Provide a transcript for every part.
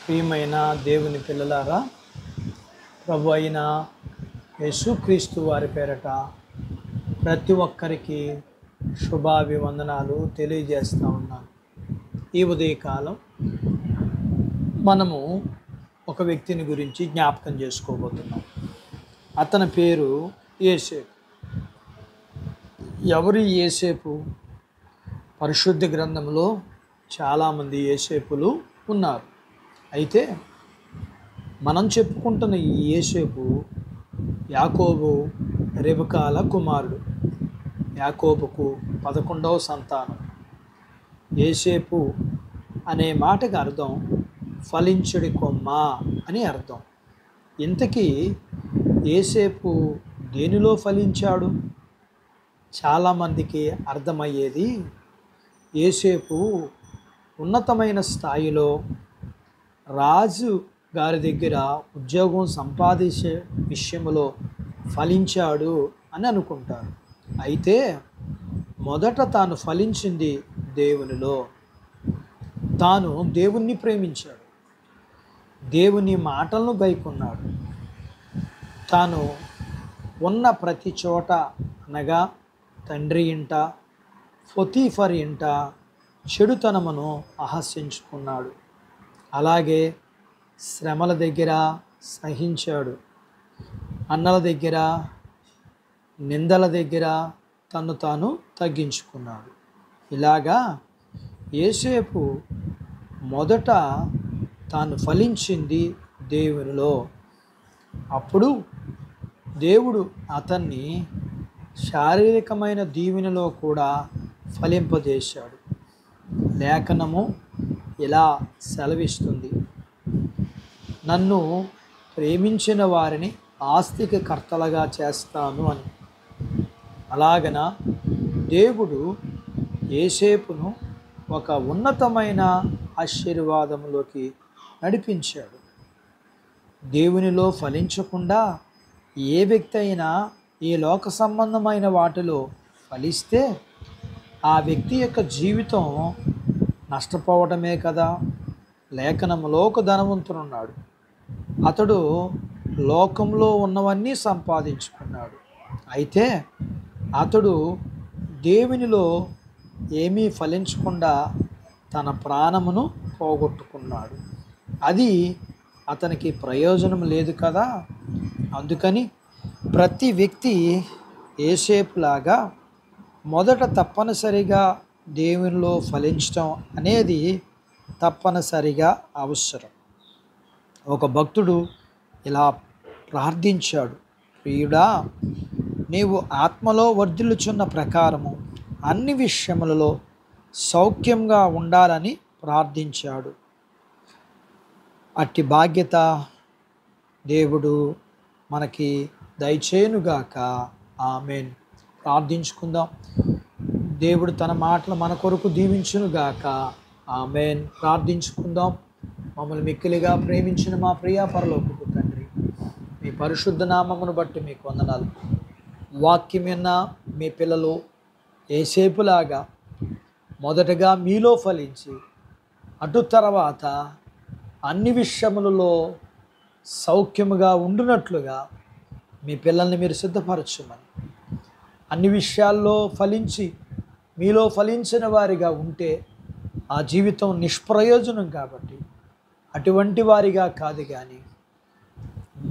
ప్రియమైన దేవుని పిల్లలారా, ప్రభు అయిన యేసుక్రీస్తు వారి పేరట ప్రతి ఒక్కరికి శుభాభివందనాలు తెలియజేస్తూ ఉన్నాను. ఈ ఉదయకాలం మనము ఒక వ్యక్తిని గురించి జ్ఞాపకం చేసుకోబోతున్నాం. అతని పేరు యోసేపు. ఎవరు యోసేపు? పరిశుద్ధ గ్రంథంలో చాలామంది యోసేపులు ఉన్నారు. అయితే మనం చెప్పుకుంటున్న ఈ యోసేపు యాకోబు రెబెకాల కుమారుడు. యాకోబుకు 11వ సంతానం. యోసేపు అనే మాటకు అర్థం ఫలించుడి కొమ్మ అని అర్థం. ఇంతకీ యోసేపు దేనిలో ఫలించాడు? చాలామందికి అర్థమయ్యేది యోసేపు ఉన్నతమైన స్థాయిలో రాజు గారి దగ్గర ఉద్యోగం సంపాదించే విషయంలో ఫలించాడు అని అనుకుంటారు. అయితే మొదట తాను ఫలించింది దేవునిలో. తాను దేవుణ్ణి ప్రేమించాడు, దేవుని మాటలను గైకొన్నాడు. తాను ఉన్న ప్రతి చోట అనగా తండ్రి ఇంట, పొతీఫర్ ఇంట చెడుతనమును అహస్యించుకున్నాడు. అలాగే శ్రమల దగ్గర సహించాడు, అన్నల దగ్గర, నిందల దగ్గర తను తాను తగ్గించుకున్నాడు. ఇలాగా యోసేపు మొదట తాను ఫలించింది దేవునిలో. అప్పుడు దేవుడు అతన్ని శారీరకమైన దీవెనలో కూడా ఫలింపజేశాడు. లేఖనము ఇలా సెలవిస్తుంది, నన్ను ప్రేమించిన వారిని ఆస్తికి కర్తలుగా చేస్తాను అని. అలాగన దేవుడు యోసేపును ఒక ఉన్నతమైన ఆశీర్వాదంలోకి నడిపించాడు. దేవునిలో ఫలించకుండా ఏ వ్యక్తి అయినా ఈ లోక సంబంధమైన వాటిలో ఫలిస్తే ఆ వ్యక్తి యొక్క జీవితం నష్టపోవడమే కదా. లేఖనంలో ఒక ధనవంతుడున్నాడు. అతడు లోకంలో ఉన్నవన్నీ సంపాదించుకున్నాడు. అయితే అతడు దేవునిలో ఏమీ ఫలించకుండా తన ప్రాణమును పోగొట్టుకున్నాడు. అది అతనికి ప్రయోజనం లేదు కదా. అందుకని ప్రతి వ్యక్తి యోసేపులాగా మొదట తప్పనిసరిగా దేవునిలో ఫలించడం అనేది తప్పనిసరిగా అవసరం. ఒక భక్తుడు ఇలా ప్రార్థించాడు, ప్రియుడా, నీవు ఆత్మలో వర్ధిల్లుచున్న ప్రకారము అన్ని విషయములలో సౌఖ్యంగా ఉండాలని ప్రార్థించాడు. అట్టి బాధ్యత దేవుడు మనకి దయచేయునుగాక. ఆమేన్. ప్రార్థించుకుందాం. దేవుడు తన మాటలు మన కొరకు దీవించునుగాక. ఆమేన్. ప్రార్థించుకుందాం. మమ్మల్ని మిక్కిలిగా ప్రేమించిన మా ప్రియ పరలోకపు తండ్రి, మీ పరిశుద్ధ నామమును బట్టి మీకు వందనాలు. వాక్యం విన్న మీ పిల్లలు యోసేపులాగా మొదటగా మీలో ఫలించి అటు తర్వాత అన్ని విషయములలో సౌఖ్యముగా ఉండునట్లుగా మీ పిల్లల్ని మీరు సిద్ధపరచమని, అన్ని విషయాల్లో ఫలించి మీలో ఫలించిన వారిగా ఉంటే ఆ జీవితం నిష్ప్రయోజనం. కాబట్టి అటువంటి వారిగా కాదు, కానీ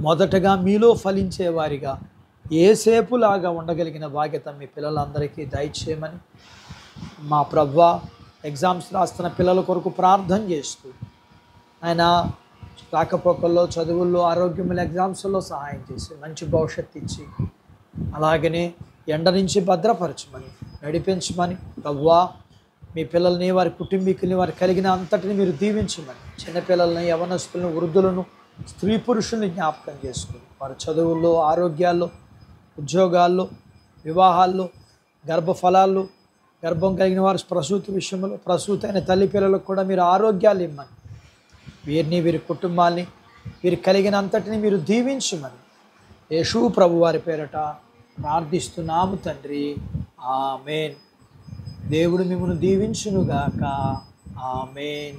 మొదటగా మీలో ఫలించే వారిగా యోసేపులాగా ఉండగలిగిన బాధ్యత మీ పిల్లలందరికీ దయచేయమని మా ప్రభువా ఎగ్జామ్స్ రాస్తున్న పిల్లల కొరకు ప్రార్థన చేస్తూ, ఆయన రాకపోకల్లో, చదువుల్లో, ఆరోగ్యముల ఎగ్జామ్స్లో సహాయం చేసి మంచి భవిష్యత్తు ఇచ్చి, అలాగనే ఎండ నుంచి భద్రపరచమని, నడిపించమని ప్రభువా మీ పిల్లల్ని, వారి కుటుంబీకుల్ని, వారి కలిగిన అంతటిని మీరు దీవించమని, చిన్నపిల్లల్ని, యవనస్తులను, వృద్ధులను, స్త్రీ పురుషుల్ని జ్ఞాపకం చేసుకుని వారి చదువుల్లో, ఆరోగ్యాల్లో, ఉద్యోగాల్లో, వివాహాల్లో, గర్భఫలాల్లో, గర్భం కలిగిన వారి ప్రసూతి విషయంలో, ప్రసూతి అయిన తల్లి పిల్లలకు కూడా మీరు ఆరోగ్యాలు ఇమ్మని, వీరిని, వీరి కుటుంబాల్ని, వీరి కలిగిన అంతటిని మీరు దీవించమని యేసు ప్రభు వారి పేరట ప్రార్థిస్తున్నాము తండ్రి. ఆమేన్. దేవుడు మిమ్మల్ని దీవించునుగాక. ఆమేన్.